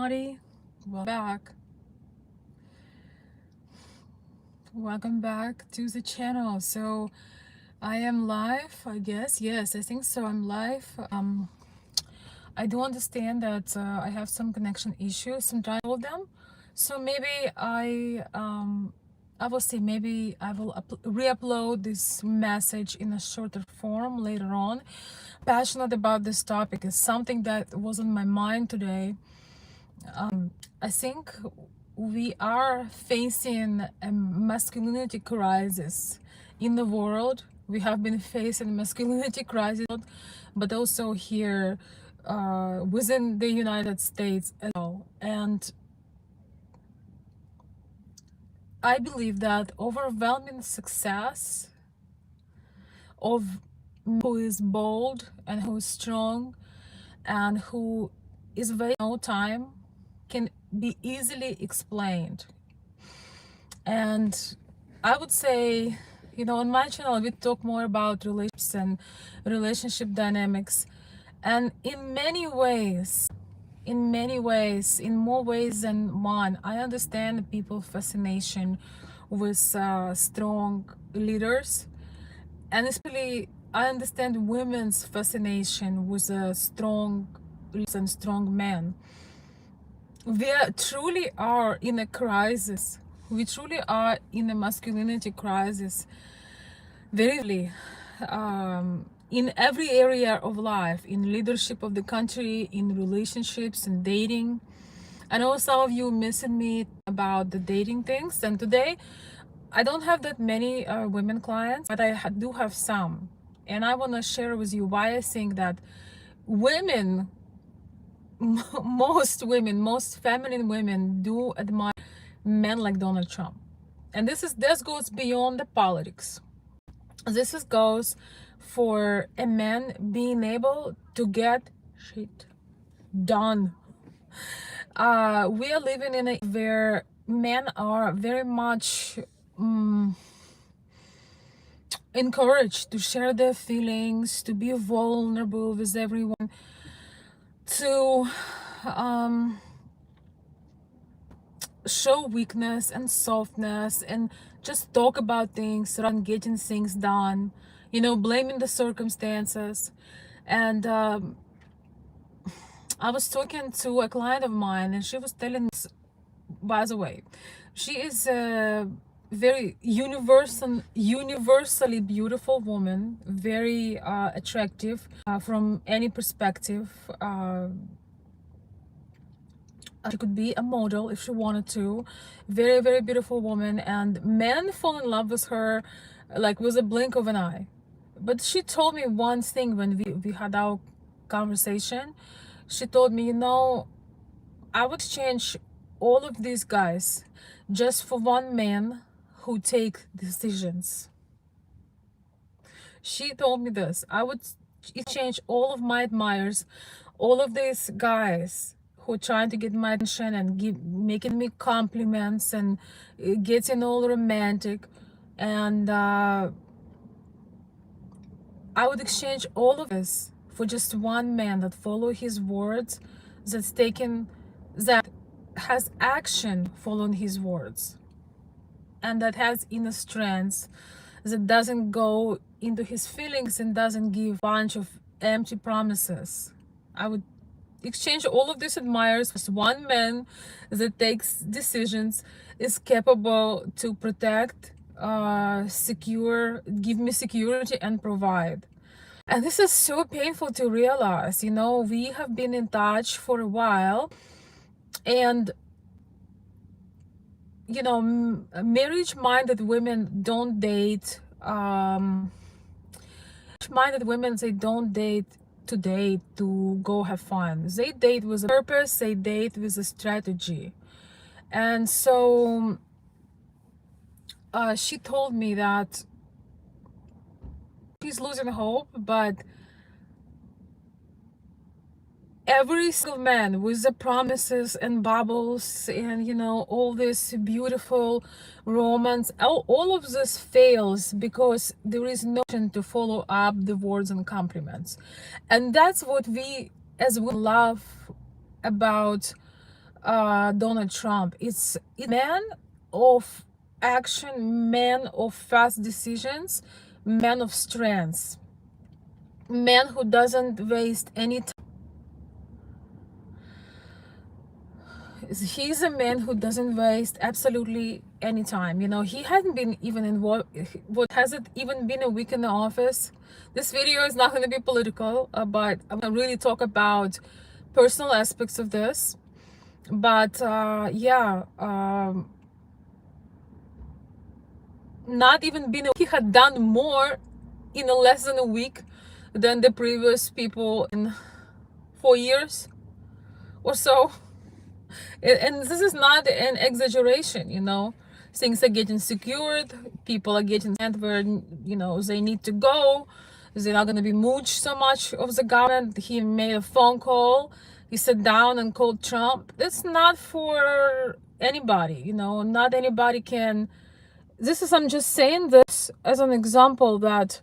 everybody. Welcome back. Welcome back to the channel. So I am live, I guess. Yes, I think so. I'm live. I do understand that I have some connection issues. Sometimes I told them. So maybe I will see. Maybe I will re-upload this message in a shorter form later on. Passionate about this topic is something that was on my mind today. I think we are facing a masculinity crisis in the world. We have been facing masculinity crisis, but also here within the United States as well. And I believe that overwhelming success of who is bold and who is strong and who is very no time can be easily explained. And I would say, on my channel we talk more about relationships and relationship dynamics, and in more ways than one, I understand people's fascination with strong leaders, and especially I understand women's fascination with strong leaders and strong men. Truly are in a crisis. We truly are in a masculinity crisis. Very in every area of life, in leadership of the country, in relationships and dating. I know some of you missing me about the dating things, and today I don't have that many women clients, but I do have some, and I want to share with you why I think that women most feminine women do admire men like Donald Trump. And this goes beyond the politics. Goes for a man being able to get shit done. We are living in a where men are very much encouraged to share their feelings, to be vulnerable with everyone, to show weakness and softness and just talk about things rather than getting things done, blaming the circumstances. And I was talking to a client of mine, and she was telling us, by the way, she is a very universally beautiful woman, very attractive from any perspective. She could be a model if she wanted to. Very, very beautiful woman, and men fall in love with her like with a blink of an eye. But she told me one thing when we had our conversation. She told me, I would exchange all of these guys just for one man who take decisions. She told me this. I would exchange all of my admirers, all of these guys who are trying to get my attention and making me compliments and getting all romantic, and I would exchange all of this for just one man that follow his words, that has action following his words, and that has inner strength, that doesn't go into his feelings and doesn't give a bunch of empty promises. I would exchange all of these admirers for one man that takes decisions, is capable to protect, give me security and provide. And this is so painful to realize. We have been in touch for a while, and marriage-minded women don't date. Minded women, they don't date to date to go have fun. They date with a purpose. They date with a strategy. And so she told me that she's losing hope, but every single man with the promises and bubbles and all this beautiful romance, all of this fails because there is no action to follow up the words and compliments. And that's what we as we love about Donald Trump. It's man of action, man of fast decisions, man of strength, man who doesn't waste any time. He's a man who doesn't waste absolutely any time. You know, he hasn't been even involved. What has it even been a week in the office? This video is not going to be political, but I'm going to really talk about personal aspects of this. But yeah, not even been he had done more in a less than a week than the previous people in 4 years or so. And this is not an exaggeration, you know. Things are getting secured, people are getting where, you know, they need to go. They're not going to be mooched so much of the government. He made a phone call, he sat down and called Trump. That's not for anybody, you know. Not anybody can. This is, I'm just saying this as an example that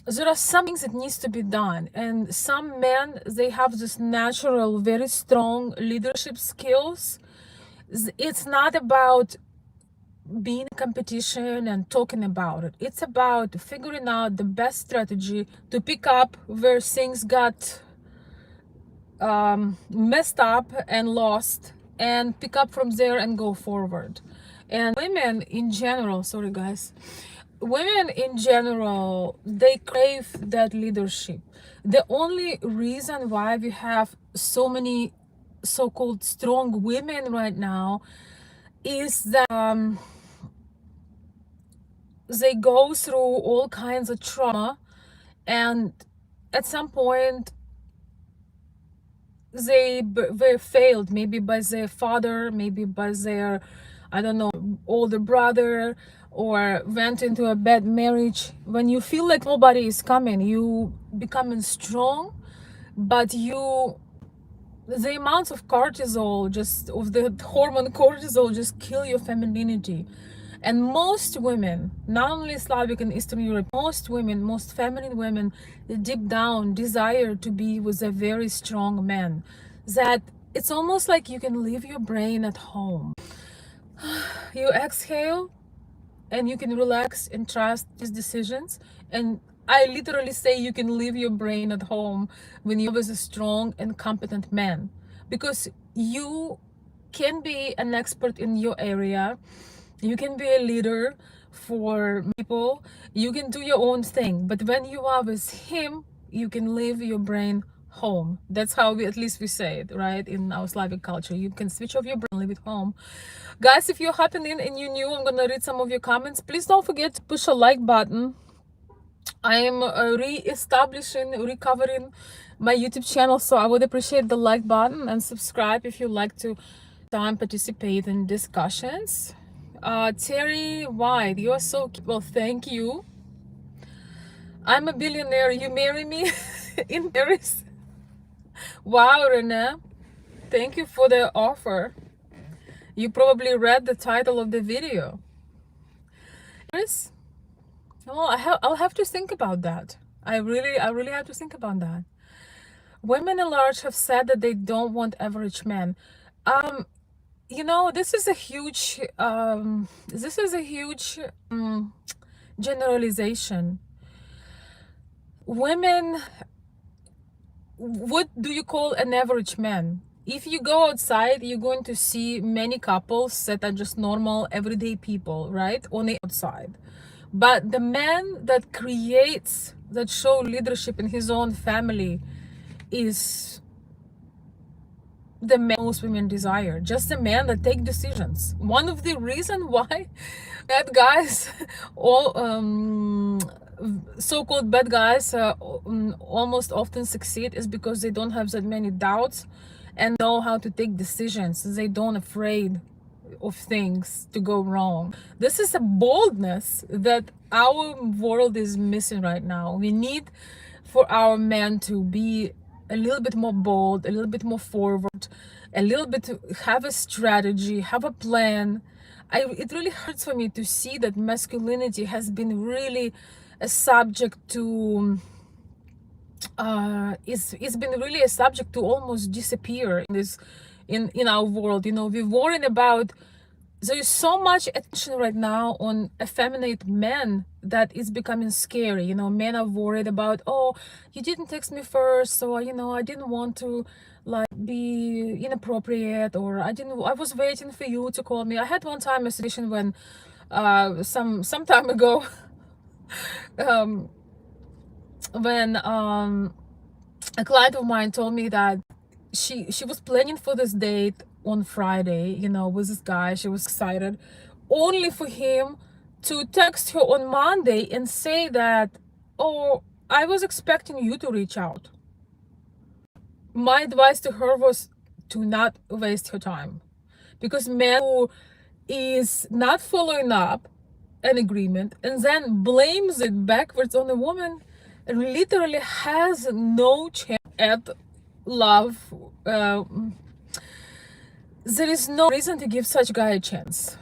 there are some things that needs to be done, and some men, they have this natural very strong leadership skills. It's not about being in competition and talking about it. It's about figuring out the best strategy to pick up where things got messed up and lost, and pick up from there and go forward. And women in general, sorry guys, women in general, they crave that leadership. The only reason why we have so many so-called strong women right now is that they go through all kinds of trauma, and at some point they were failed, maybe by their father, maybe by their, I don't know, older brother, or went into a bad marriage. When you feel like nobody is coming, you becoming strong, but the amounts of cortisol, just of the hormone cortisol, just kill your femininity. And most women, not only Slavic and Eastern Europe, most women, most feminine women, deep down desire to be with a very strong man. That it's almost like you can leave your brain at home. You exhale and you can relax and trust his decisions. And I literally say you can leave your brain at home when you're with a strong and competent man, because you can be an expert in your area. You can be a leader for people. You can do your own thing. But when you are with him, you can leave your brain home. That's how we, at least we say it, right? In our Slavic culture, you can switch off your brain, leave it home. Guys, if you're hopping in and you knew, I'm gonna read some of your comments. Please don't forget to push a like button. I am recovering my YouTube channel, so I would appreciate the like button, and subscribe if you like to participate in discussions. Terry White, you are so cute. Well, thank you. I'm a billionaire. You marry me in Paris? Wow, Renee. Thank you for the offer. You probably read the title of the video. Paris? Oh, I'll have to think about that. I really have to think about that. Women at large have said that they don't want average men. You know, this is a huge generalization. Women, what do you call an average man? If you go outside, you're going to see many couples that are just normal everyday people, right, on the outside. But the man that creates, that show leadership in his own family, is the man most women desire. Just a man that take decisions. One of the reasons why bad guys, all so-called bad guys, almost often succeed is because they don't have that many doubts and know how to take decisions. They don't afraid of things to go wrong. This is a boldness that our world is missing right now. We need for our men to be a little bit more bold, a little bit more forward, a little bit to have a strategy, have a plan. It really hurts for me to see that masculinity has been really a subject to it's been really a subject to almost disappear in this in our world. You know, we're worrying about, there is so much attention right now on effeminate men that it's becoming scary. You know, men are worried about, oh, you didn't text me first, so you know, I didn't want to like be inappropriate, or I was waiting for you to call me. I had one time a situation when some time ago um when a client of mine told me that she was planning for this date on Friday, you know, with this guy. She was excited, only for him to text her on Monday and say that, oh, I was expecting you to reach out. My advice to her was to not waste her time, because man who is not following up an agreement and then blames it backwards on the woman literally has no chance at love. There is no reason to give such guy a chance,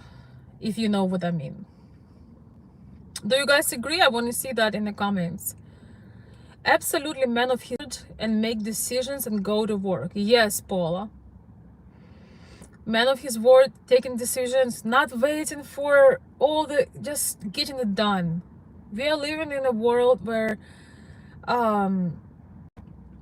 if you know what I mean. Do you guys agree? I want to see that in the comments. Absolutely man of his word and make decisions and go to work. Yes, Paula. Man of his word, taking decisions, not waiting for all the, just getting it done. We are living in a world where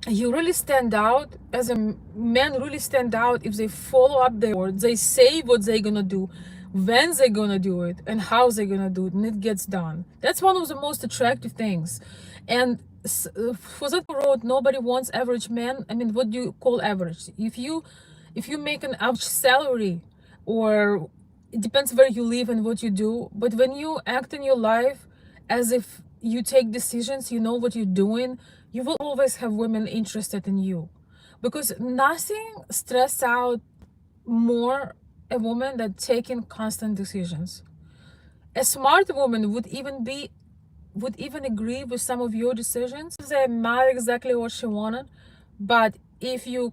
you really stand out as a man, really stand out if they follow up their words, they say what they're gonna do, when they're gonna do it, and how they're gonna do it, and it gets done. That's one of the most attractive things. And for that road, nobody wants average men. I mean, what do you call average? If you make an average salary, or it depends where you live and what you do, but when you act in your life as if you take decisions, you know what you're doing, you will always have women interested in you, because nothing stress out more a woman than taking constant decisions. A smart woman would even agree with some of your decisions. They're not exactly what she wanted, but if you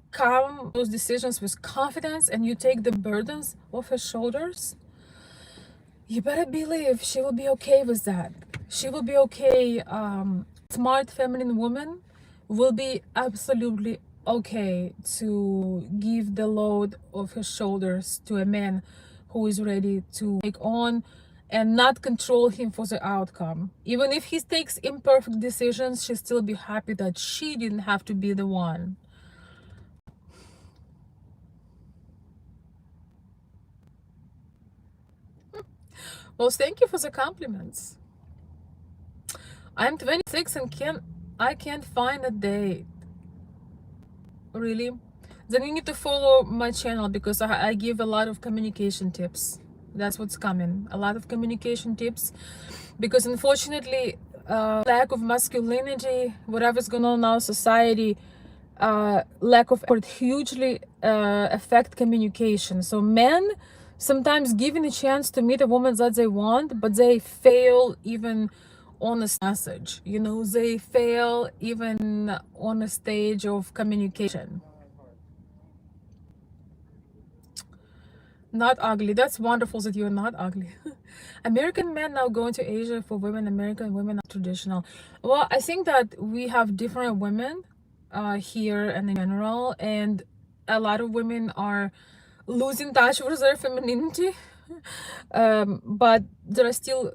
come those decisions with confidence and you take the burdens off her shoulders, you better believe she will be okay with that. She will be okay. Smart feminine woman will be absolutely okay to give the load of her shoulders to a man who is ready to take on and not control him for the outcome. Even if he takes imperfect decisions, she'll still be happy that she didn't have to be the one. Well, thank you for the compliments. I'm 26 and I can't find a date. Really? Then you need to follow my channel, because I give a lot of communication tips. That's what's coming. A lot of communication tips, because unfortunately, lack of masculinity, whatever's going on in our society, lack of effort hugely affect communication. So men sometimes given a chance to meet a woman that they want, but they fail even on a message. You know, they fail even on a stage of communication. Not ugly. That's wonderful that you're not ugly. American men now going to Asia for women. American women are traditional. Well, I think that we have different women here and in general, and a lot of women are losing touch with their femininity. But there are still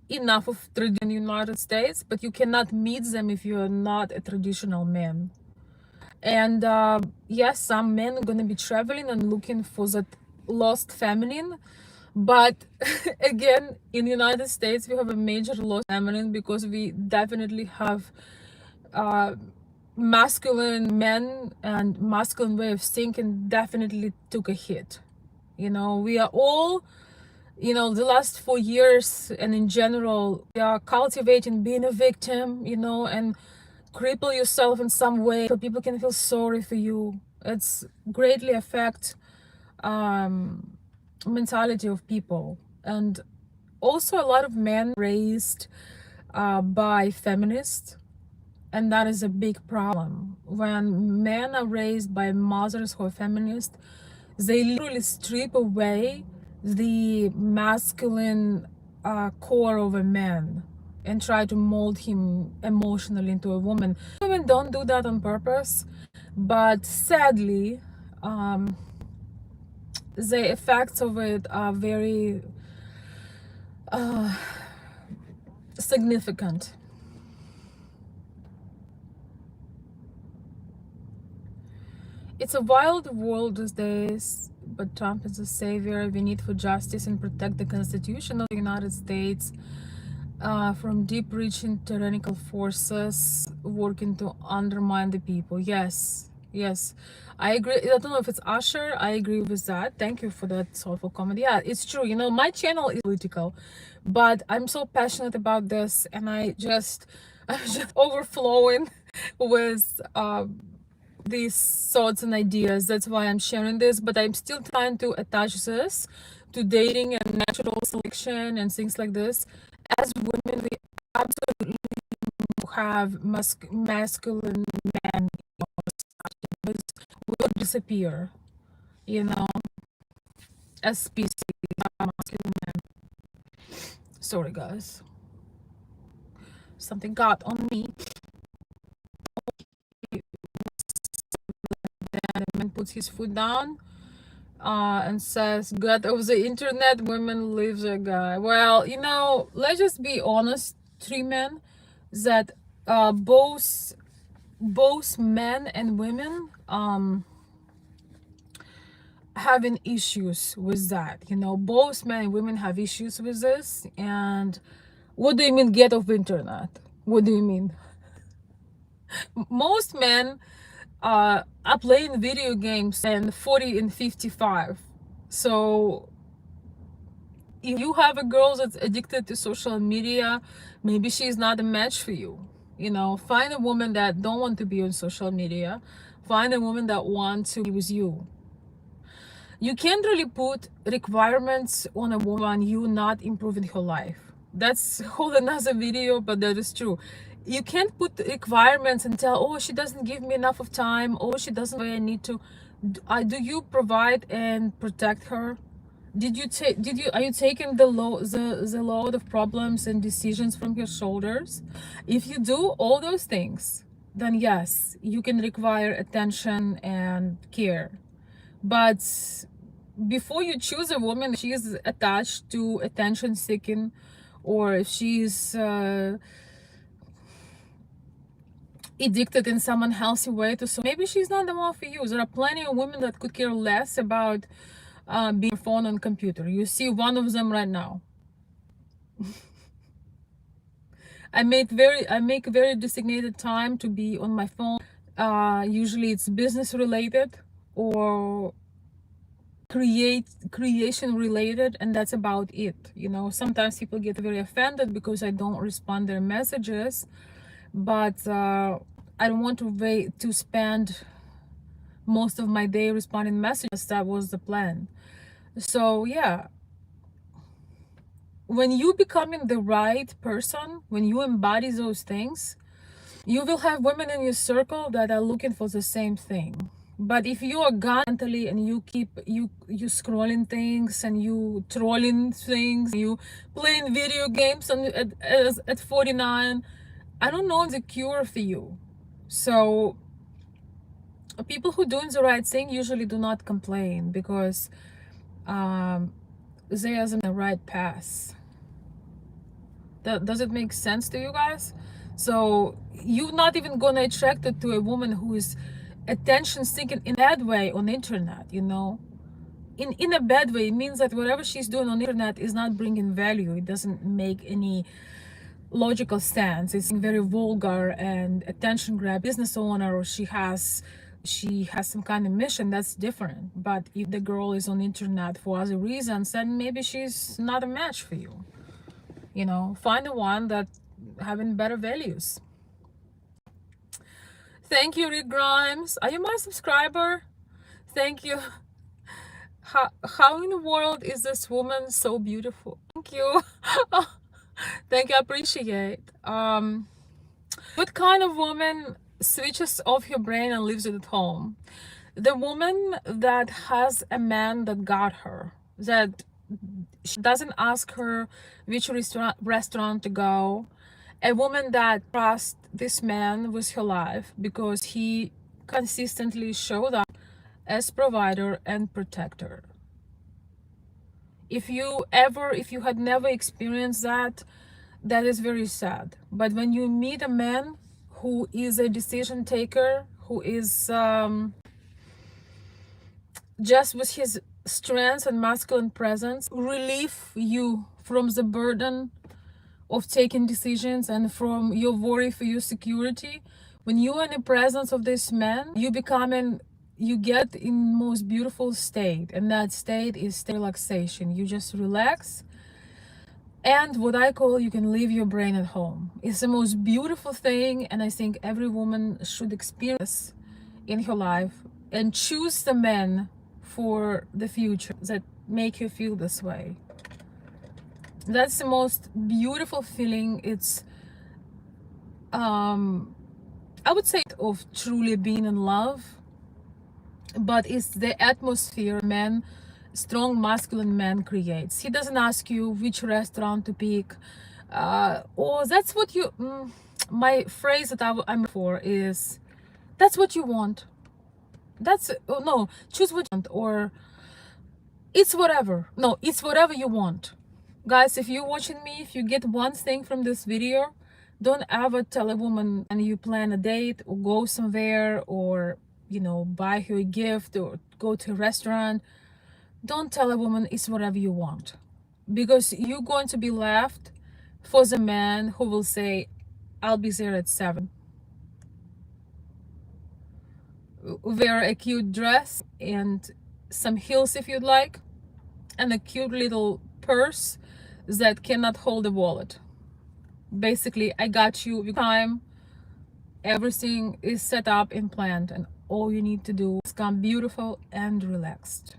enough of tradition in the United States, but you cannot meet them if you are not a traditional man. And yes, some men are going to be traveling and looking for that lost feminine. But again, in the United States, we have a major lost feminine, because we definitely have masculine men, and masculine way of thinking definitely took a hit. You know, we are all, you know, the last 4 years and in general, we are cultivating being a victim, you know, and cripple yourself in some way so people can feel sorry for you. It's greatly affect mentality of people. And also a lot of men raised by feminists, and that is a big problem. When men are raised by mothers who are feminists, they literally strip away the masculine core of a man. and try to mold him emotionally into a woman. Women don't do that on purpose, but sadly, the effects of it are very significant. It's a wild world these days, but Trump is the savior. We need for justice and protect the Constitution of the United States from deep-reaching tyrannical forces working to undermine the people. Yes, yes, I agree. I don't know if it's Usher. I agree with that. Thank you for that thoughtful comment. Yeah, it's true. You know, my channel is political, but I'm so passionate about this, and I'm just overflowing with these thoughts and ideas. That's why I'm sharing this, but I'm still trying to attach this to dating and natural selection and things like this. As women, we absolutely have masculine men, will disappear, you know, as species, not masculine men. Sorry guys, something got on me. And the man puts his foot down and says, God of the internet, women leave the guy. Well, you know, let's just be honest, three men, that both men and women having issues with that. You know, both men and women have issues with this. And what do you mean get off the internet? What do you mean? Most men are playing video games and 40 and 55. So if you have a girl that's addicted to social media, maybe she's not a match for you. You know, find a woman that don't want to be on social media. Find a woman that wants to be with you. You can't really put requirements on a woman you not improving her life. That's a whole another video, but that is true. You can't put requirements and tell, oh, she doesn't give me enough of time, oh, she doesn't I need to. Do you provide and protect her? Are you taking the load of problems and decisions from your shoulders? If you do all those things, then yes, you can require attention and care. But before you choose a woman, if she is attached to attention seeking, or if she's addicted in some unhealthy way to, so maybe she's not the one for you. There are plenty of women that could care less about being on phone and computer. You see one of them right now. I make very designated time to be on my phone. Usually it's business related or creation related, and that's about it. You know, sometimes people get very offended because I don't respond their messages, but I don't want to wait to spend most of my day responding messages. That was the plan. So yeah, when you becoming the right person, when you embody those things, you will have women in your circle that are looking for the same thing. But if you are gone mentally and you keep you scrolling things and you trolling things, you playing video games and at 49, I don't know the cure for you. So people who doing the right thing usually do not complain because they are on the right path. Does it make sense to you guys? So you're not even gonna attracted to a woman who is attention seeking in a bad way on the internet, you know. In a bad way, it means that whatever she's doing on the internet is not bringing value. It doesn't make any logical sense. It's very vulgar and attention grab. Business owner, or she has some kind of mission, that's different. But if the girl is on the internet for other reasons, then maybe she's not a match for you. You know, find the one that having better values. Thank you, Rick Grimes. Are you my subscriber? Thank you. How in the world is this woman so beautiful? Thank you. Thank you, I appreciate. What kind of woman switches off your brain and leaves it at home? The woman that has a man that got her, that she doesn't ask her which restaurant to go. A woman that trusts this man with her life because he consistently showed up as provider and protector. If you had never experienced that, that is very sad. But when you meet a man who is a decision taker, who is just with his strength and masculine presence, relieve you from the burden of taking decisions and from your worry for your security. When you are in the presence of this man, you get in most beautiful state, and that state is state relaxation. You just relax, and what I call, you can leave your brain at home. It's the most beautiful thing, and I think every woman should experience in her life and choose the men for the future that make you feel this way. That's the most beautiful feeling. It's I would say of truly being in love, but it's the atmosphere strong masculine man creates. He doesn't ask you which restaurant to pick, or that's what you my phrase that I'm for is, that's what you want. That's, oh no, choose what you want, or it's whatever. No, it's whatever you want. Guys, if you're watching me, if you get one thing from this video, don't ever tell a woman and you plan a date or go somewhere, or buy her a gift or go to a restaurant. Don't tell a woman it's whatever you want, because you're going to be left for the man who will say, I'll be there at 7. Wear a cute dress and some heels if you'd like, and a cute little purse that cannot hold a wallet. Basically, I got you time. Everything is set up and planned, and all you need to do is come beautiful and relaxed.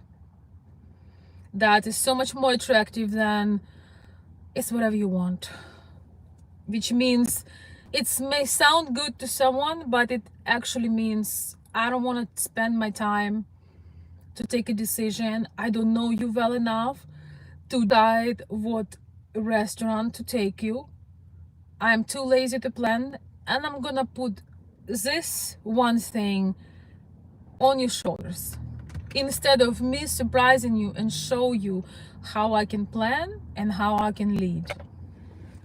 That is so much more attractive than it's whatever you want, which means it may sound good to someone, but it actually means I don't want to spend my time to take a decision. I don't know you well enough to decide what restaurant to take you. I'm too lazy to plan, and I'm gonna put this one thing on your shoulders instead of me surprising you and show you how I can plan and how I can lead,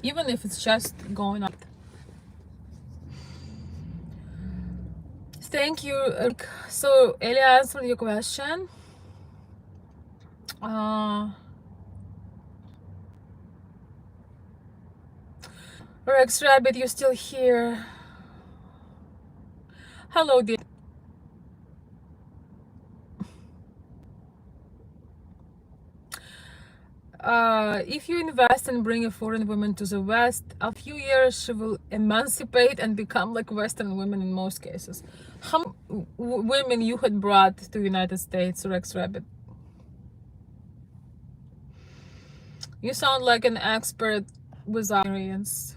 even if it's just going up. Thank you. So Elia answered your question. Rex Rabbit, you're still here. Hello, dear. If you invest and bring a foreign woman to the West, a few years she will emancipate and become like Western women in most cases. How many women you had brought to the United States, Rex Rabbit? You sound like an expert with experience.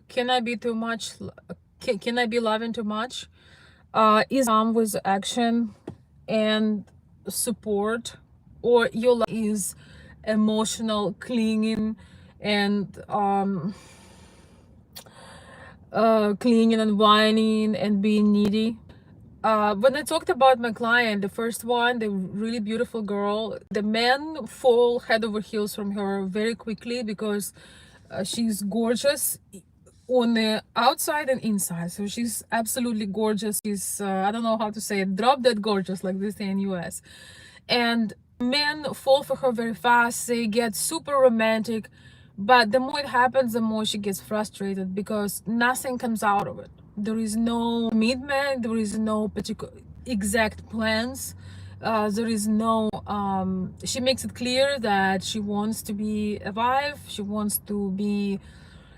Can I be too much? Can I be loving too much? Is with action and support, or your love is emotional clinging and clinging and whining and being needy? When I talked about my client, the first one, the really beautiful girl, the men fall head over heels from her very quickly because she's gorgeous on the outside and inside. So she's absolutely gorgeous. She's I don't know how to say it, drop dead gorgeous, like they say in US. And men fall for her very fast. They get super romantic, but the more it happens, the more she gets frustrated because nothing comes out of it. There is no commitment, there is no particular exact plans. There is no she makes it clear that she wants to be a wife, she wants to be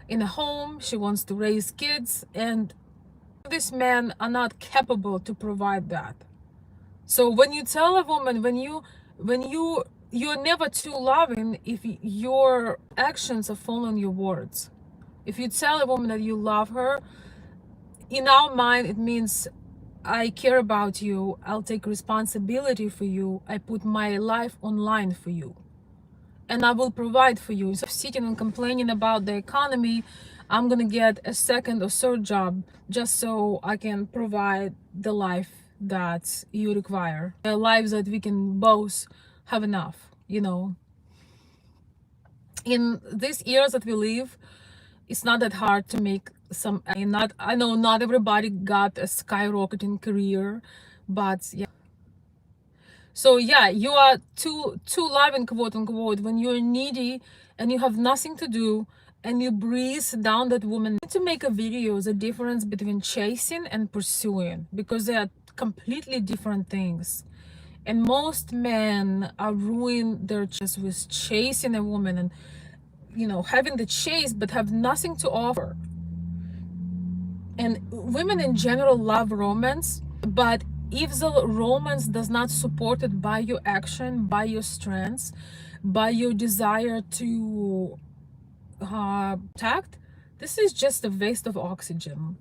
in a home, she wants to raise kids, and these men are not capable to provide that. So when you tell a woman, you're never too loving if your actions are following your words. If you tell a woman that you love her, in our mind it means I care about you, I'll take responsibility for you, I put my life online for you, and I will provide for you. Instead of sitting and complaining about the economy, I'm gonna get a second or third job just so I can provide the life that you require, the lives that we can both have enough, you know. In these years that we live, it's not that hard to make some, I know not everybody got a skyrocketing career, but yeah. So yeah, you are too loving, quote unquote, when you're needy and you have nothing to do and you breathe down that woman. To make a video, the difference between chasing and pursuing, because they are completely different things. And most men are ruining their chance with chasing a woman and, you know, having the chase but have nothing to offer. And women in general love romance, but if the romance does not support it by your action, by your strengths, by your desire to tact, this is just a waste of oxygen,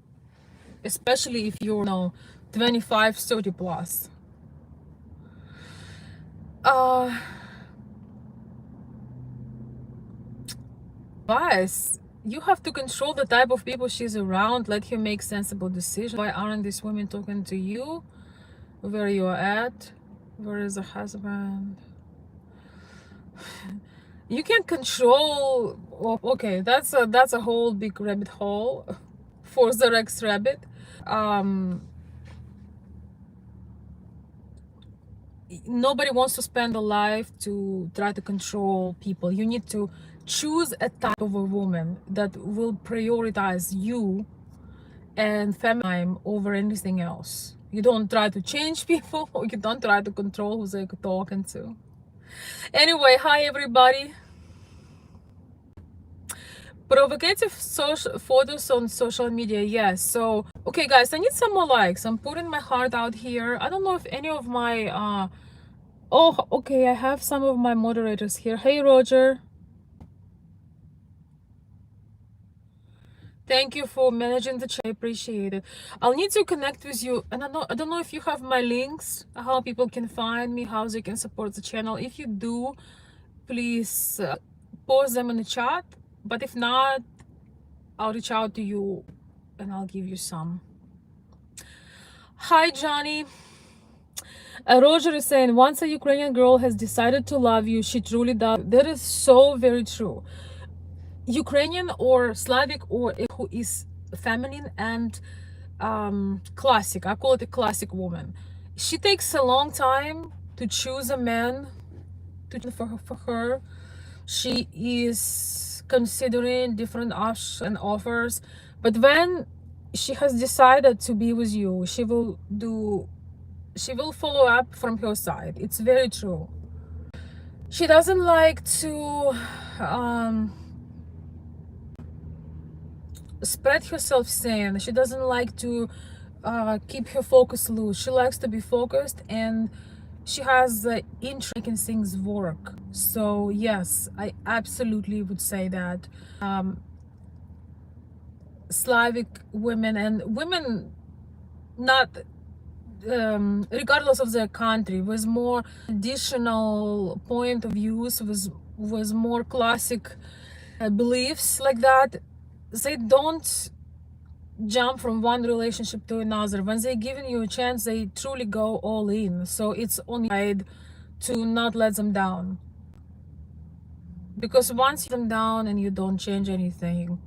especially if you're, you know, 25, 30 plus. Advice: you have to control the type of people she's around, let her make sensible decisions. Why aren't these women talking to you? Where you are at? Where is the husband? You can control. Okay, that's a whole big rabbit hole for the Rex rabbit. um Nobody wants to spend a life to try to control people. You need to choose a type of a woman that will prioritize you and family time over anything else. You don't try to change people, or you don't try to control who they're talking to. Anyway, hi everybody. Provocative social photos on social media, yes. So okay guys, I need some more likes. I'm putting my heart out here. I don't know if any of my oh, okay, I have some of my moderators here. Hey Roger, thank you for managing the chat. I appreciate it. I'll need to connect with you, and I don't know if you have my links, how people can find me, how they can support the channel. If you do, please post them in the chat, but if not, I'll reach out to you and I'll give you some. Hi Johnny. Roger is saying, once a Ukrainian girl has decided to love you, she truly does. That is so very true. Ukrainian or Slavic, or who is feminine and classic, I call it a classic woman, she takes a long time to choose a man for her. She is considering different options and offers, but when she has decided to be with you, she will follow up from her side. It's very true. She doesn't like to spread herself thin. She doesn't like to keep her focus loose. She likes to be focused, and she has the interest in making things work. So yes, I absolutely would say that Slavic women and women, not regardless of their country, with more traditional point of views, with more classic beliefs like that, they don't jump from one relationship to another. When they're giving you a chance, they truly go all in. So it's on your side to not let them down, because once you let them down and you don't change anything,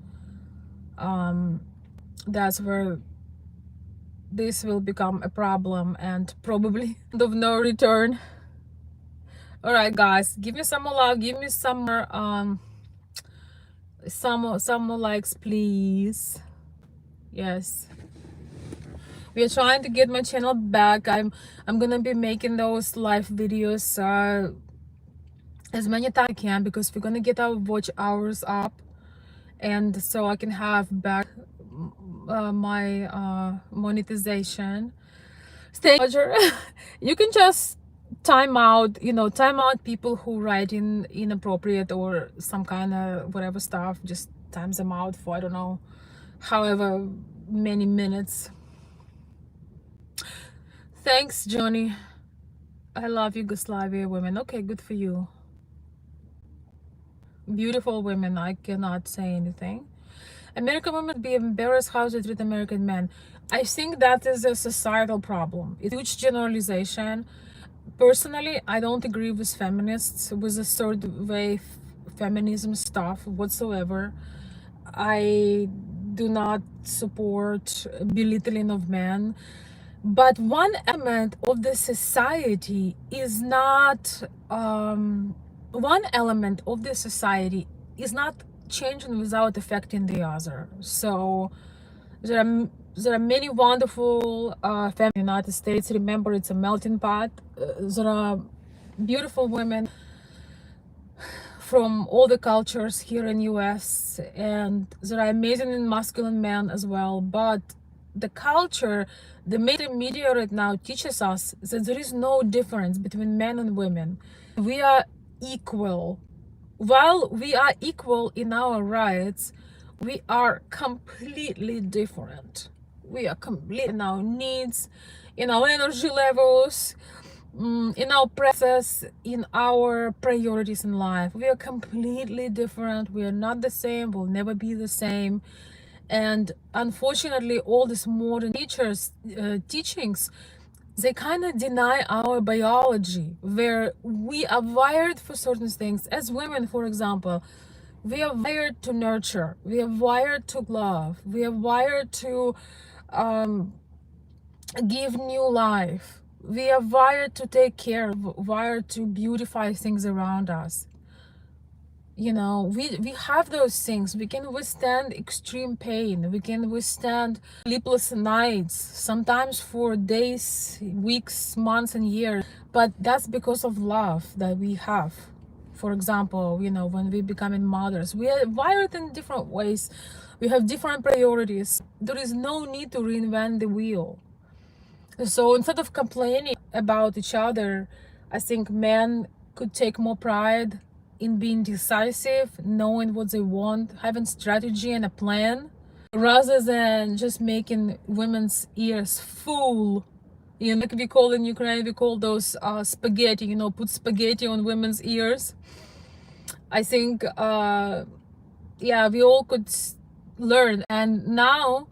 that's where this will become a problem and probably end of no return. All right guys, give me some more love, give me some more some more likes please. Yes, we are trying to get my channel back. I'm gonna be making those live videos as many times as I can, because we're gonna get our watch hours up, and so I can have back my monetization. Stay, Roger. You can just time out, you know, time out people who write in inappropriate or some kind of whatever stuff. Just times them out for, I don't know, however many minutes. Thanks, Johnny. I love Yugoslavia women. Okay, good for you. Beautiful women. I cannot say anything. American women be embarrassed how they treat American men. I think that is a societal problem. It's a huge generalization. Personally, I don't agree with feminists with the third wave feminism stuff whatsoever. I do not support belittling of men. But one element of the society is not, one element of the society is not changing without affecting the other. So there are there are many wonderful families in the United States. Remember, it's a melting pot. There are beautiful women from all the cultures here in US, and there are amazing and masculine men as well. But the culture, the mainstream media right now teaches us that there is no difference between men and women. We are equal. While we are equal in our rights, we are completely different. We are complete in our needs, in our energy levels, in our process, in our priorities in life. We are completely different. We are not the same. We'll never be the same. And unfortunately, all these modern teachings, they kind of deny our biology, where we are wired for certain things. As women, for example, we are wired to nurture. We are wired to love. We are wired to give new life. We are wired to take care, wired to beautify things around us. You know, we have those things. We can withstand extreme pain. We can withstand sleepless nights, sometimes for days, weeks, months, and years. But that's because of love that we have. For example, you know, when we becoming mothers, we are wired in different ways. We have different priorities. There is no need to reinvent the wheel. So instead of complaining about each other, I think men could take more pride in being decisive, knowing what they want, having strategy and a plan, rather than just making women's ears full. You know, like we call in Ukraine, we call those spaghetti, you know, put spaghetti on women's ears. I think, yeah, we all could learn. And now,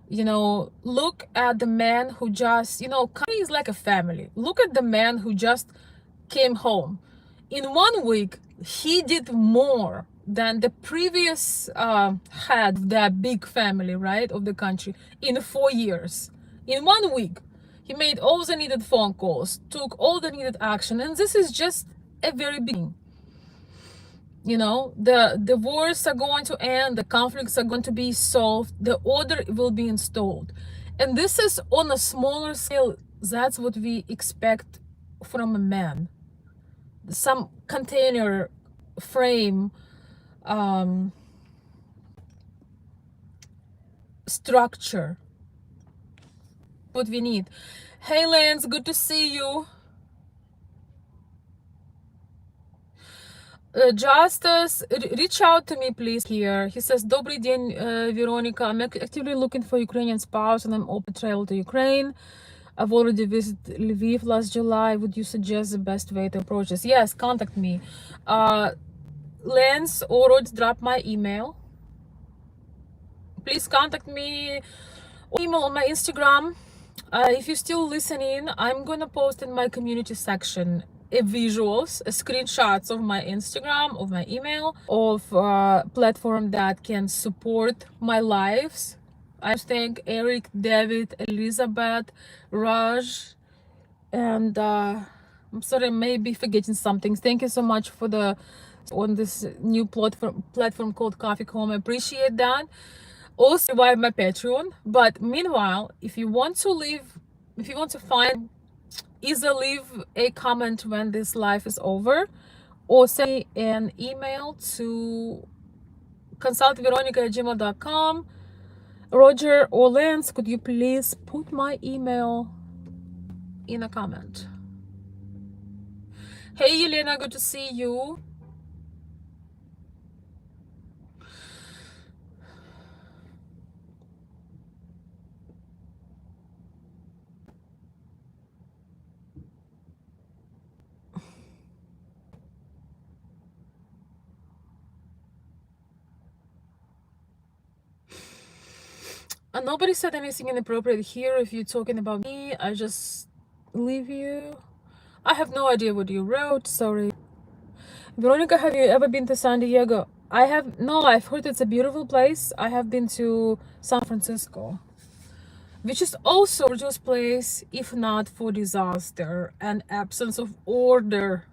you know, look at the man who just, you know, country is like a family. Look at the man who just came home. In 1 week, he did more than the previous head of that big family, right, of the country in 4 years. In 1 week, he made all the needed phone calls, took all the needed action, and this is just a very beginning. You know, the wars are going to end, the conflicts are going to be solved, the order will be installed. And this is on a smaller scale. That's what we expect from a man. Some container frame structure, what we need. Hey Lance, good to see you. Justice, reach out to me, please. Here, he says, Добрый день, Veronica. I'm actively looking for Ukrainian spouse and I'm open to travel to Ukraine. I've already visited Lviv last July. Would you suggest the best way to approach this? Yes, contact me. Lance, or drop my email. Please contact me or email on my Instagram. If you're still listening, I'm gonna post in my community section visuals, screenshots of my Instagram, of my email, of platform that can support my lives. I thank Eric, David, Elizabeth, Raj, and I'm sorry, I may be forgetting something. Thank you so much for the on this new platform called Coffee Home. I appreciate that. Also revive my Patreon. But meanwhile, if you want to leave, if you want to find, either leave a comment when this live is over, or send me an email to consultveronica@gmail.com. Roger or Lance, could you please put my email in a comment? Hey Elena, good to see you. Nobody said anything inappropriate here. If you're talking about me, I just leave you. I have no idea what you wrote. Sorry. Veronica, have you ever been to San Diego? I have. No, I've heard it's a beautiful place. I have been to San Francisco, which is also a gorgeous place, if not for disaster and absence of order.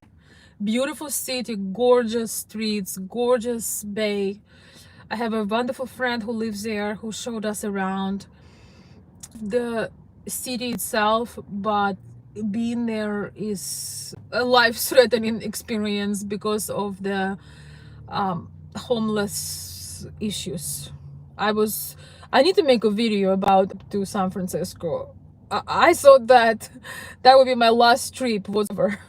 Beautiful city, gorgeous streets, gorgeous bay. I have a wonderful friend who lives there who showed us around the city itself, but being there is a life-threatening experience because of the homeless issues. I need to make a video about to San Francisco. I thought that that would be my last trip, whatever.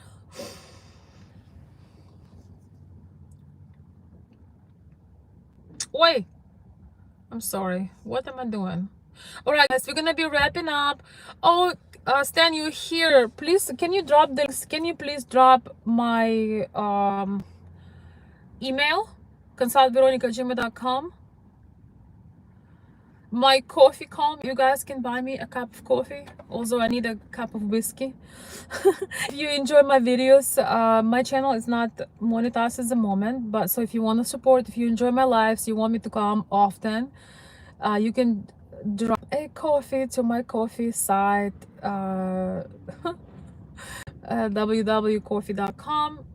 Wait, I'm sorry. What am I doing? All right, guys, we're gonna be wrapping up. Oh, Stan, you here? Please, can you drop this? Can you please drop my email? consultveronica@gmail.com. My coffee calm. You guys can buy me a cup of coffee. Also, I need a cup of whiskey. If you enjoy my videos, my channel is not monetized at the moment, but so if you want to support, if you enjoy my lives, you want me to come often, you can drop a coffee to my coffee site, www.coffee.com.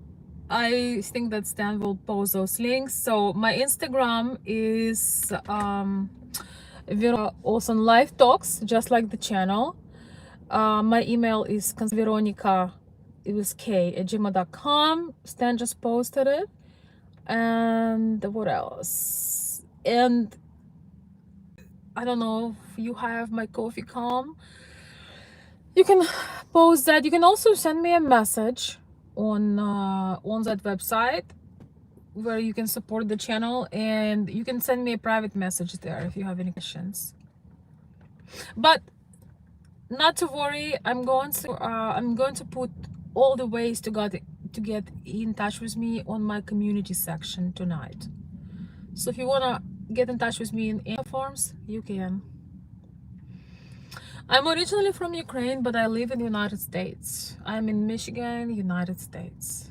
I think that Stan will post those links. So my Instagram is also live talks, just like the channel. My email is Veronica, it was k@gmail.com. Stan just posted it. And what else? And I don't know if you have my coffee calm. You can post that. You can also send me a message on that website where you can support the channel, and you can send me a private message there if you have any questions. But not to worry, I'm going to put all the ways to get in touch with me on my community section tonight. So if you want to get in touch with me in any forms, you can. I'm originally from Ukraine, but I live in the United States. I'm in Michigan, United States.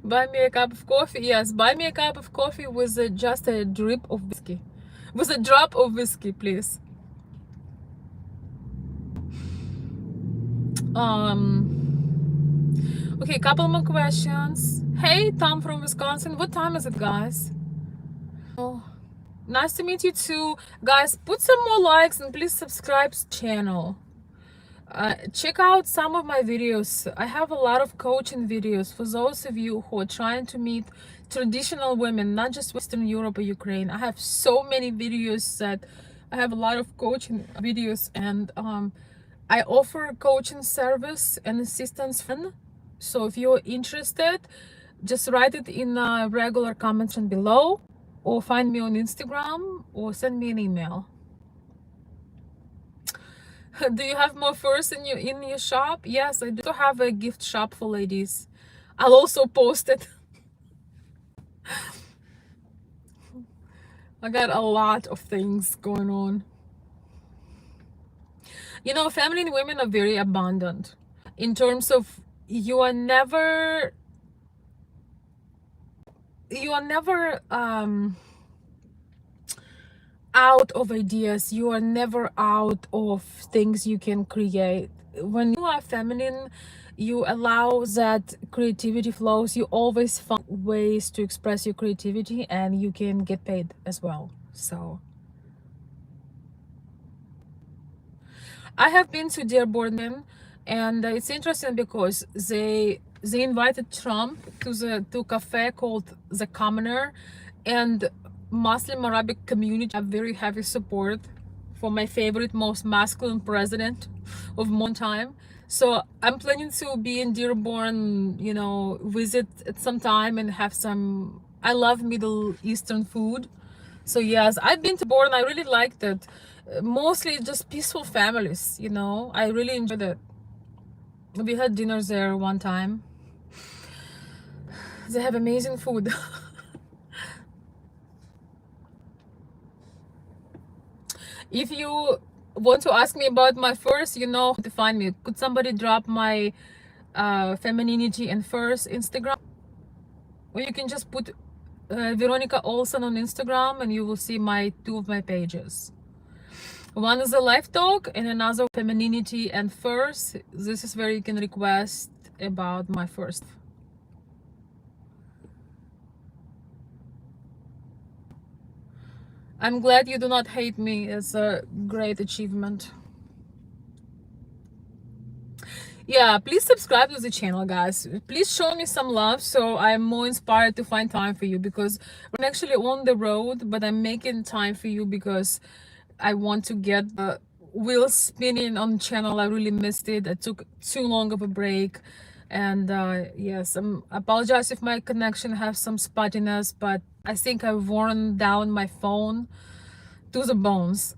Buy me a cup of coffee. Yes, buy me a cup of coffee with just a drip of whiskey. With a drop of whiskey, please. Okay, couple more questions. Hey, Tom from Wisconsin. What time is it, guys? Oh, nice to meet you too. Guys, put some more likes and please subscribe to the channel. Check out some of my videos. I have a lot of coaching videos for those of you who are trying to meet traditional women, not just Western Europe or Ukraine. I have so many videos that I have a lot of coaching videos, and I offer coaching service and assistance. So if you're interested, just write it in a regular comment section below, or find me on Instagram, or send me an email. Do you have more furs in your shop? Yes, I do have a gift shop for ladies. I'll also post it. I got a lot of things going on. You know, feminine women are very abundant in terms of you are never out of ideas. You are never out of things you can create. When you are feminine, you allow that creativity flows. You always find ways to express your creativity, and you can get paid as well. So I have been to Dearborn, and it's interesting because they invited Trump to a cafe called The Commoner, and Muslim Arabic community have very heavy support for my favorite, most masculine president of modern time. So I'm planning to be in Dearborn, you know, visit at some time and have some. I love Middle Eastern food. So yes, I've been to Dearborn. I really liked it. Mostly just peaceful families, you know. I really enjoyed it. We had dinners there one time. They have amazing food. If you want to ask me about my first, you know how to find me. Could somebody drop my femininity and first Instagram? Or you can just put Veronica Olsen on Instagram and you will see my two of my pages. One is a life talk and another femininity and first. This is where you can request about my first. I'm glad you do not hate me. It's a great achievement. Yeah, please subscribe to the channel, guys. Please show me some love so I'm more inspired to find time for you, because I'm actually on the road, but I'm making time for you because I want to get the wheels spinning on the channel. I really missed it. I took too long of a break. And yes, I apologize if my connection has some spottiness, but I think I've worn down my phone to the bones.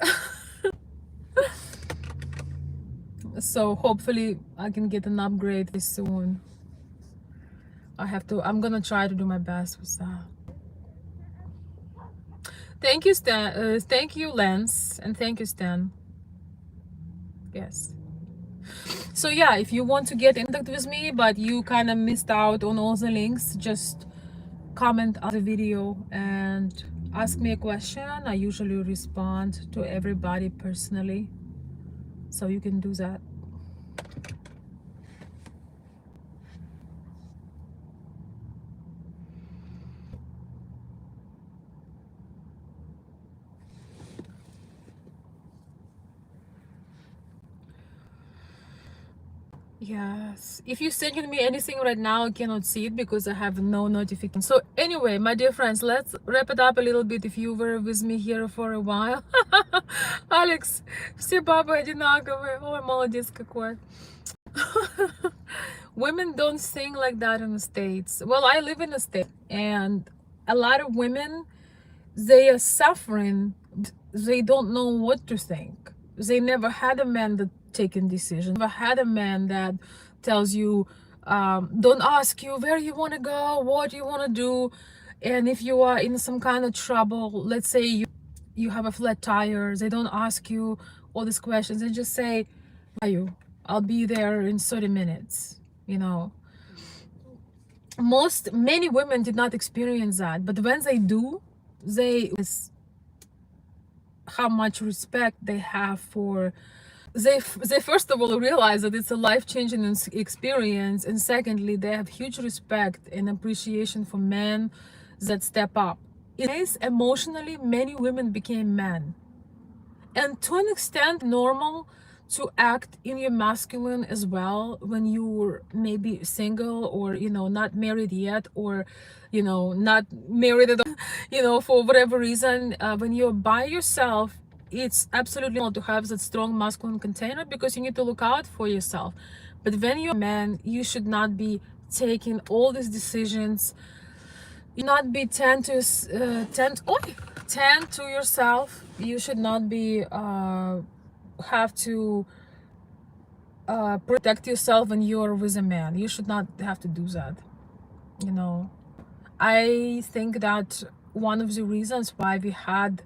So hopefully I can get an upgrade soon. I'm gonna try to do my best with that. Thank you, Stan. Thank you, Lance, and thank you, Stan. Yes. So yeah, if you want to get in contact with me, but you kind of missed out on all the links, just comment on the video and ask me a question. I usually respond to everybody personally, so you can do that. Yes, if you send me anything right now, I cannot see it because I have no notification. So anyway, my dear friends, let's wrap it up a little bit. If you were with me here for a while. Алекс, все бабы одинаковые. Ой, молодец какой. Women don't sing like that in the States. Well, I live in the States, and a lot of women, they are suffering. They don't know what to think. They never had a man that taking decisions. Never had a man that tells you, don't ask you where you want to go, what you want to do. And if you are in some kind of trouble, let's say you have a flat tire, they don't ask you all these questions. They just say, "Are you? I'll be there in 30 minutes." You know, many women did not experience that, but when they do, they how much respect they have for they first of all realize that it's a life-changing experience, and secondly they have huge respect and appreciation for men that step up. Emotionally, many women became men, and to an extent normal to act in your masculine as well when you're maybe single, or not married yet, or not married at all, for whatever reason. When you're by yourself, it's absolutely normal to have that strong masculine container because you need to look out for yourself. But when you're a man, you should not be taking all these decisions. You not be tend to yourself. You should not be have to protect yourself when you're with a man. You should not have to do that. I think that one of the reasons why we had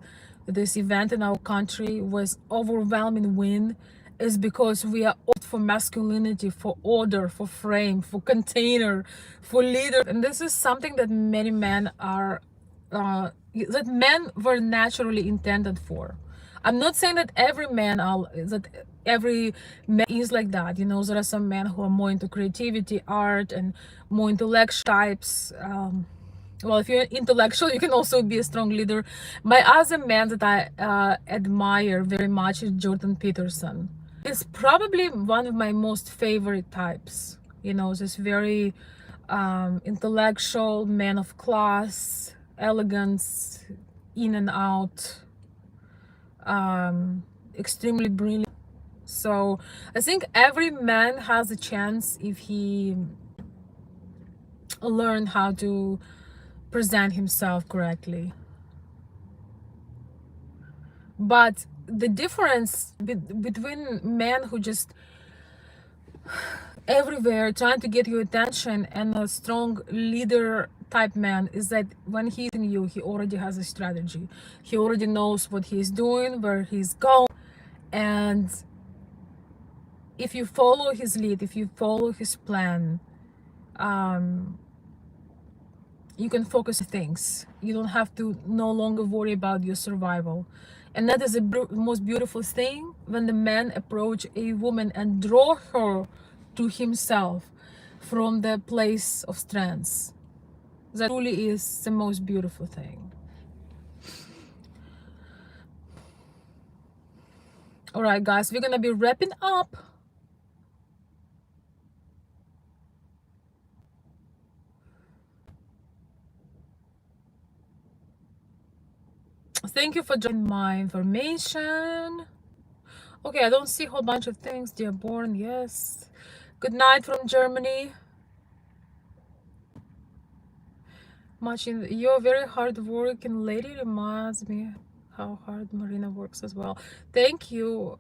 this event in our country was overwhelming win is because we are for masculinity, for order, for frame, for container, for leader. And this is something that many men are that men were naturally intended for. I'm not saying that every man is like that. There are some men who are more into creativity, art, and more intellectual types. Well, if you're intellectual, you can also be a strong leader. My other man that I admire very much is Jordan Peterson. It's probably one of my most favorite types. This very intellectual, man of class, elegance, in and out, extremely brilliant. So I think every man has a chance if he learn how to present himself correctly. But the difference between men who just everywhere trying to get your attention and a strong leader type man is that when he's in you, he already has a strategy. He already knows what he's doing, where he's going. And if you follow his lead, if you follow his plan, you can focus on things. You don't have to no longer worry about your survival. And that is the most beautiful thing, when the man approach a woman and draw her to himself from the place of strength. That truly is the most beautiful thing. All right, guys, we're gonna be wrapping up. Thank you for joining my information. Okay, I don't see a whole bunch of things. Dearborn, yes. Good night from Germany. You're a very hard-working lady. Reminds me how hard Marina works as well. Thank you.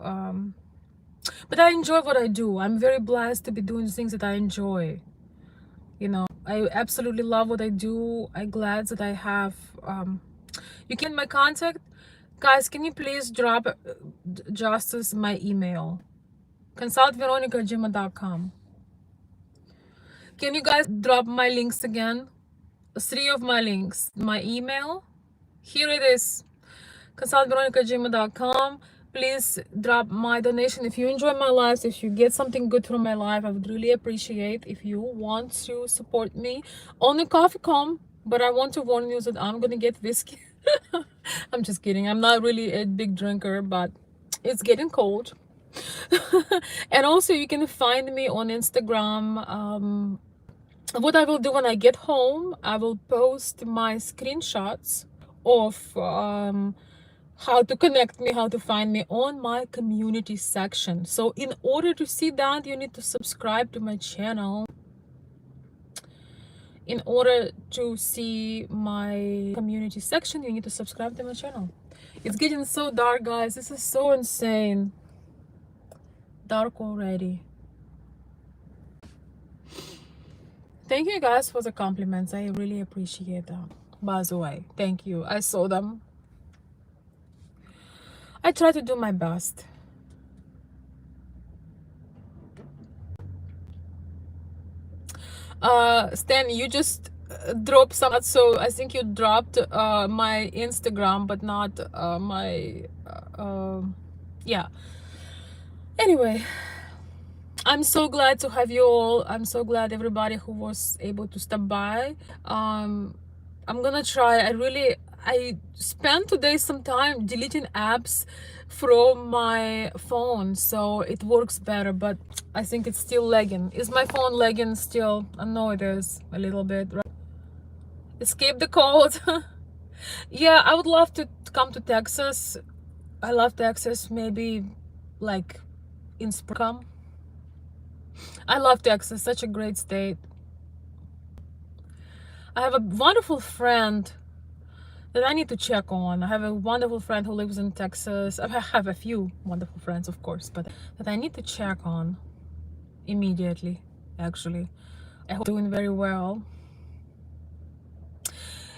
But I enjoy what I do. I'm very blessed to be doing things that I enjoy. You know, I absolutely love what I do. I'm glad that I have. You can my contact, guys. Can you please drop Justice my email? consultveronica@gmail.com. Can you guys drop my links again? 3 of my links. My email, here it is, consultveronica@gmail.com. Please drop my donation if you enjoy my lives, if you get something good from my life. I would really appreciate if you want to support me on the coffee com. But I want to warn you that I'm gonna get whiskey. I'm just kidding. I'm not really a big drinker, but it's getting cold. And also you can find me on Instagram. What I will do when I get home, I will post my screenshots of how to connect me, how to find me on my community section. So in order to see that, you need to subscribe to my channel. In order to see my community section, you need to subscribe to my channel. It's getting so dark, guys. This is so insane. Dark already. Thank you guys for the compliments. I really appreciate them. By the way, thank you. I saw them. I try to do my best. Stan, you just dropped some, so I think you dropped my Instagram, but not my yeah. Anyway, I'm so glad to have you all. I'm so glad everybody who was able to stop by. I'm gonna try. I spent today some time deleting apps from my phone, so it works better, but I think it's still lagging. Is my phone lagging still? I know it is a little bit, right? Escape the cold. Yeah, I would love to come to Texas. I love Texas. Maybe like in spring. I love Texas, such a great state. I have a wonderful friend that I need to check on. I have a wonderful friend who lives in Texas. I have a few wonderful friends, of course, but that I need to check on immediately, actually. I hope doing very well.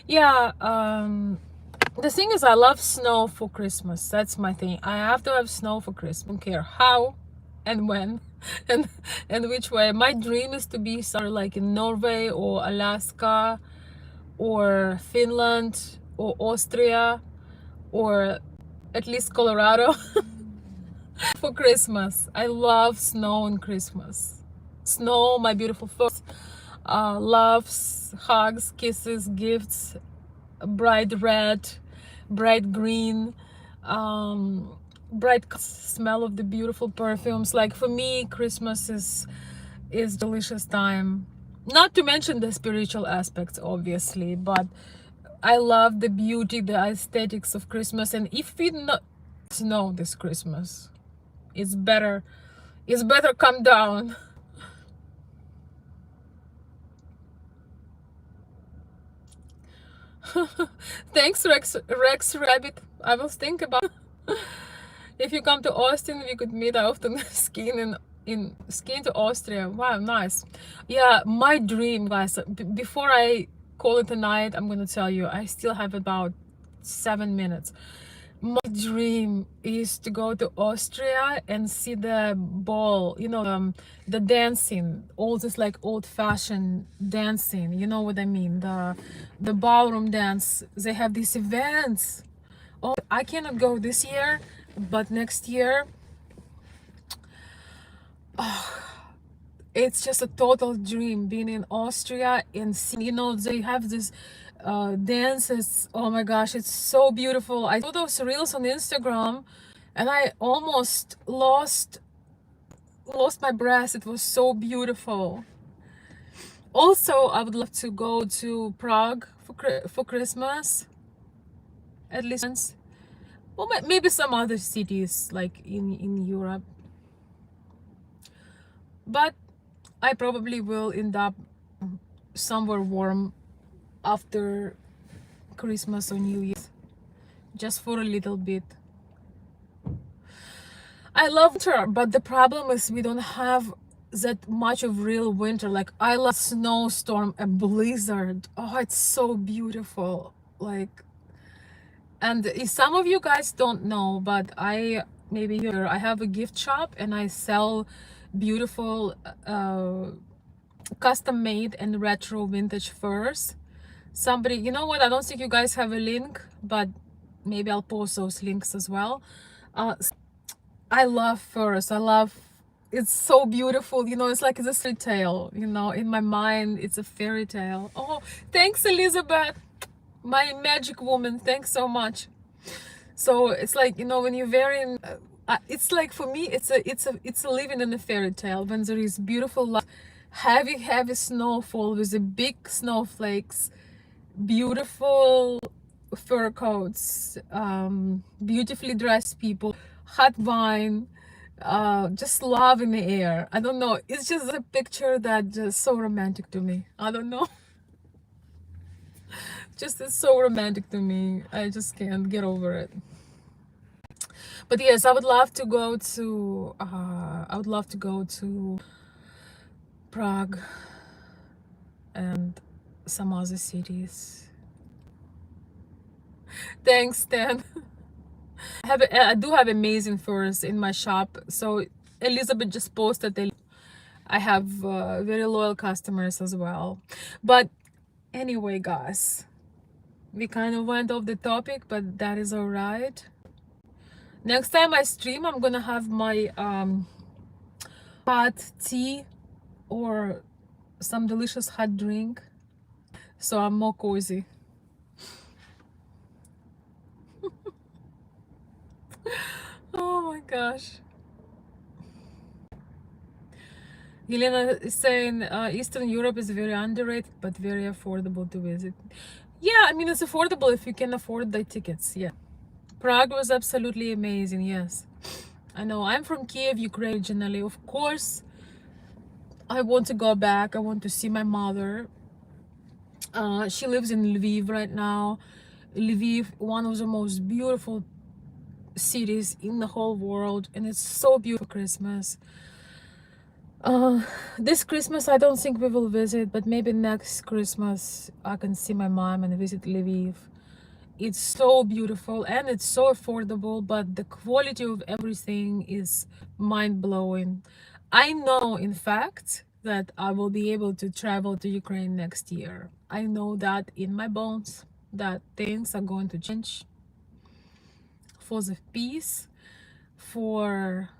Yeah, the thing is, I love snow for Christmas. That's my thing. I have to have snow for Christmas. I don't care how and when and which way. My dream is to be somewhere like in Norway or Alaska or Finland or Austria or at least Colorado for Christmas. I love snow and Christmas. Snow, my beautiful folks, loves, hugs, kisses, gifts, bright red, bright green, bright smell of the beautiful perfumes. Like for me, Christmas is delicious time. Not to mention the spiritual aspects, obviously, but I love the beauty, the aesthetics of Christmas. And if we not snow this Christmas, it's better come down. Thanks, Rex Rabbit. I will think about if you come to Austin, we could meet. I often skiing to Austria. Wow, nice. Yeah, my dream, guys. Before I call it a night, I'm gonna tell you, I still have about 7 minutes. My dream is to go to Austria and see the ball, the dancing, all this like old-fashioned dancing, you know what I mean, the ballroom dance. They have these events. Oh, I cannot go this year, but next year, it's just a total dream being in Austria and seeing, they have this dances. Oh my gosh, it's so beautiful. I saw those reels on Instagram and I almost lost my breath. It was so beautiful. Also, I would love to go to Prague for Christmas, at least once. Well, maybe some other cities like in Europe. But I probably will end up somewhere warm after Christmas or New Year's, just for a little bit. I love winter, but the problem is we don't have that much of real winter. Like, I love snowstorm, a blizzard. Oh, it's so beautiful. Like, and if some of you guys don't know, but maybe here I have a gift shop and I sell beautiful custom made and retro vintage furs. Somebody, you know what, I don't think you guys have a link, but maybe I'll post those links as well. I love furs. It's so beautiful, it's like it's a fairy tale, in my mind it's a fairy tale. Oh, thanks Elizabeth, my magic woman, thanks so much. So it's like, when you're wearing it's like, for me, it's a living in a fairy tale when there is beautiful light, heavy snowfall with the big snowflakes, beautiful fur coats, beautifully dressed people, hot wine, just love in the air. I don't know, it's just a picture that just so romantic to me. I don't know. Just, it's so romantic to me. I just can't get over it. But yes, I would love to go to Prague and some other cities. Thanks, Stan. I do have amazing furs in my shop. So Elizabeth just posted that I have very loyal customers as well. But anyway, guys, we kind of went off the topic, but that is all right. Next time I stream, I'm gonna have my hot tea or some delicious hot drink, so I'm more cozy. Oh my gosh. Helena is saying Eastern Europe is very underrated but very affordable to visit. Yeah, I mean, it's affordable if you can afford the tickets. Yeah, Prague was absolutely amazing. Yes, I know. I'm from Kiev, Ukraine originally. Of course, I want to go back. I want to see my mother. She lives in Lviv right now. Lviv, one of the most beautiful cities in the whole world, and it's so beautiful. Christmas. This Christmas I don't think we will visit, but maybe next Christmas I can see my mom and visit Lviv. It's so beautiful and it's so affordable, but the quality of everything is mind-blowing. I know, in fact, that I will be able to travel to Ukraine next year. I know that in my bones, that things are going to change for the peace, for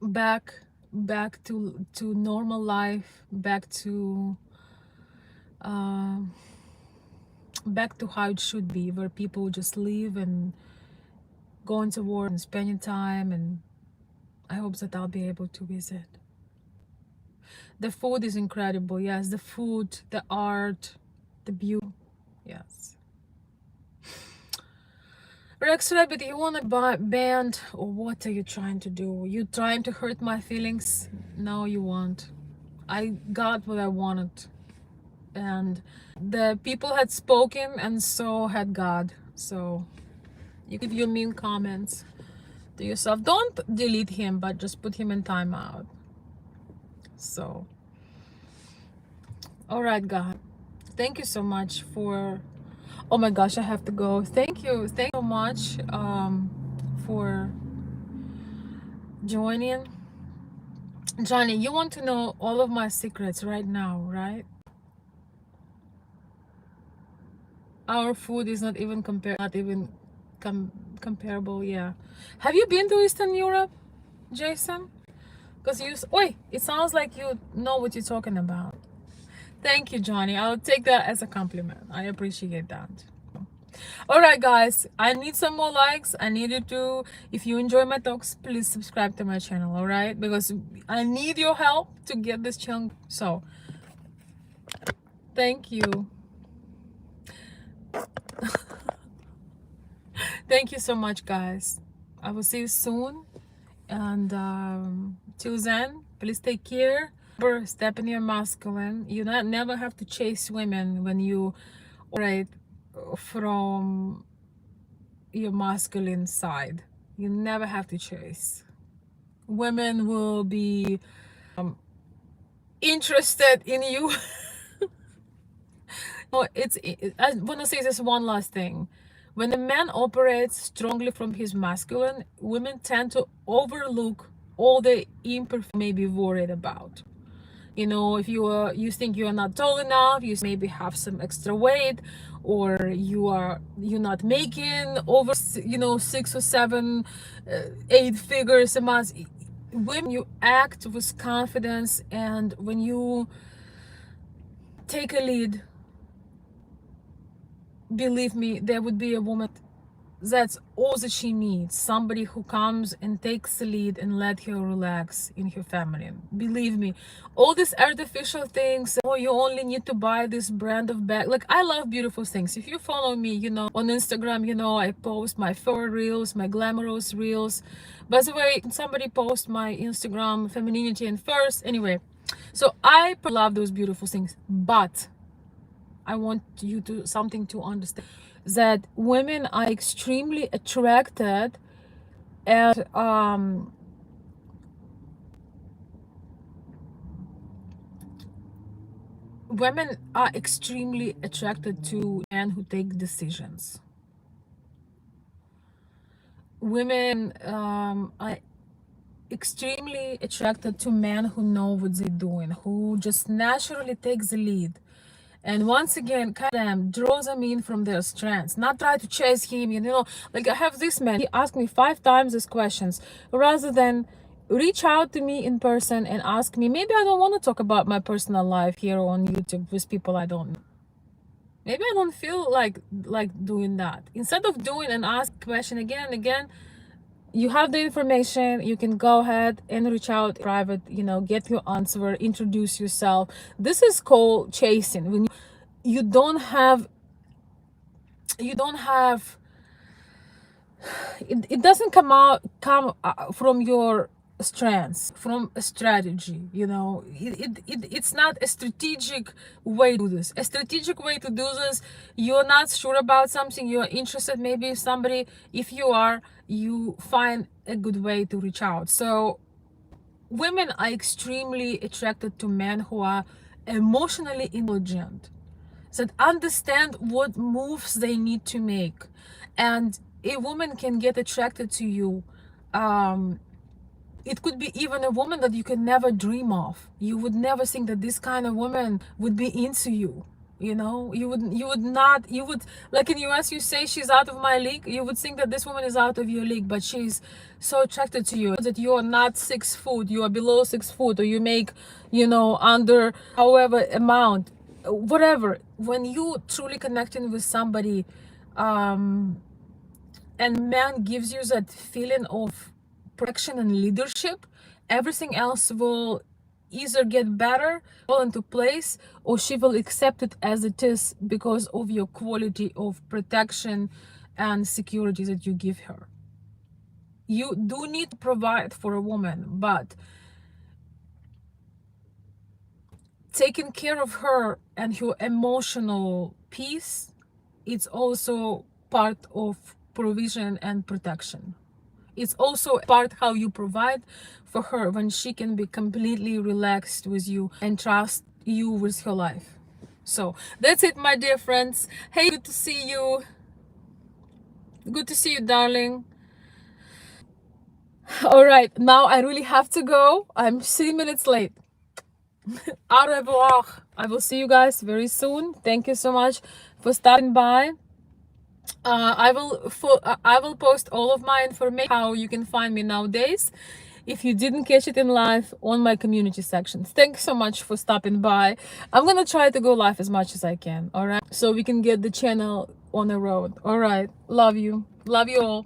back to normal life, back to how it should be, where people just live and going to work and spending time. And I hope that I'll be able to visit. The food is incredible. Yes, the food, the art, the beauty. Yes. Rex Rabbit, you want a band, or what are you trying to do? You trying to hurt my feelings? No, you won't. I got what I wanted, and the people had spoken, and so had God. So you give your mean comments to yourself. Don't delete him, but just put him in timeout. So, all right, God. Thank you so much for, oh my gosh, I have to go. Thank you so much for joining. Johnny, you want to know all of my secrets right now, right? Our food is not even comparable. Yeah. Have you been to Eastern Europe, Jason? Because wait, it sounds like you know what you're talking about. Thank you, Johnny. I'll take that as a compliment. I appreciate that. All right, guys, I need some more likes. I need you to, if you enjoy my talks, please subscribe to my channel. All right, because I need your help to get this channel. So thank you. Thank you so much, guys. I will see you soon. And till then, please take care. Remember, step in your masculine. You never have to chase women when you operate from your masculine side. You never have to chase. Women will be interested in you. No, I want to say this one last thing. When a man operates strongly from his masculine, women tend to overlook all the imperfections may be worried about. You know, if you think you are not tall enough, you maybe have some extra weight, or you're not making over 6 or 7 8 figures a month. When you act with confidence and when you take a lead, believe me, there would be a woman. That's all that she needs. Somebody who comes and takes the lead and let her relax in her family. Believe me, all these artificial things, oh, you only need to buy this brand of bag. Like, I love beautiful things. If you follow me, on Instagram, I post my fur reels, my glamorous reels. By the way, somebody post my Instagram femininity and furs. Anyway, so I love those beautiful things, but I want you to understand that women are extremely attracted, and women are extremely attracted to men who take decisions. Women are extremely attracted to men who know what they're doing, who just naturally takes the lead. And once again, kind of them, draw them in from their strengths, not try to chase him. Like I have this man, he asked me 5 times these questions rather than reach out to me in person and ask me. Maybe I don't want to talk about my personal life here on YouTube with people I don't know. Maybe I don't feel like doing that. Instead of doing and ask question again and again, you have the information, you can go ahead and reach out private, get your answer, introduce yourself. This is called chasing. When you don't have it doesn't come from your strengths, from a strategy. It's not a strategic way to do this. A strategic way to do this, you're not sure about something, you're interested, maybe somebody, if you are, you find a good way to reach out. So women are extremely attracted to men who are emotionally intelligent, that understand what moves they need to make. And a woman can get attracted to you. It could be even a woman that you could never dream of. You would never think that this kind of woman would be into you. You would like in US you say she's out of my league. You would think that this woman is out of your league, but she's so attracted to you that you are not 6 foot, you are below 6 foot, or you make under however amount, whatever. When you truly connecting with somebody, and man gives you that feeling of protection and leadership, everything else will either get better, fall into place, or she will accept it as it is because of your quality of protection and security that you give her. You do need to provide for a woman, but taking care of her and her emotional peace, it's also part of provision and protection. It's also part how you provide for her when she can be completely relaxed with you and trust you with her life. So that's it, my dear friends. Hey, good to see you. Good to see you, darling. All right, now I really have to go. I'm 3 minutes late. Au revoir. I will see you guys very soon. Thank you so much for stopping by. I will post all of my information how you can find me nowadays if you didn't catch it in live on my community section. Thanks so much for stopping by. I'm gonna try to go live as much as I can, all right, so we can get the channel on the road. All right, love you all.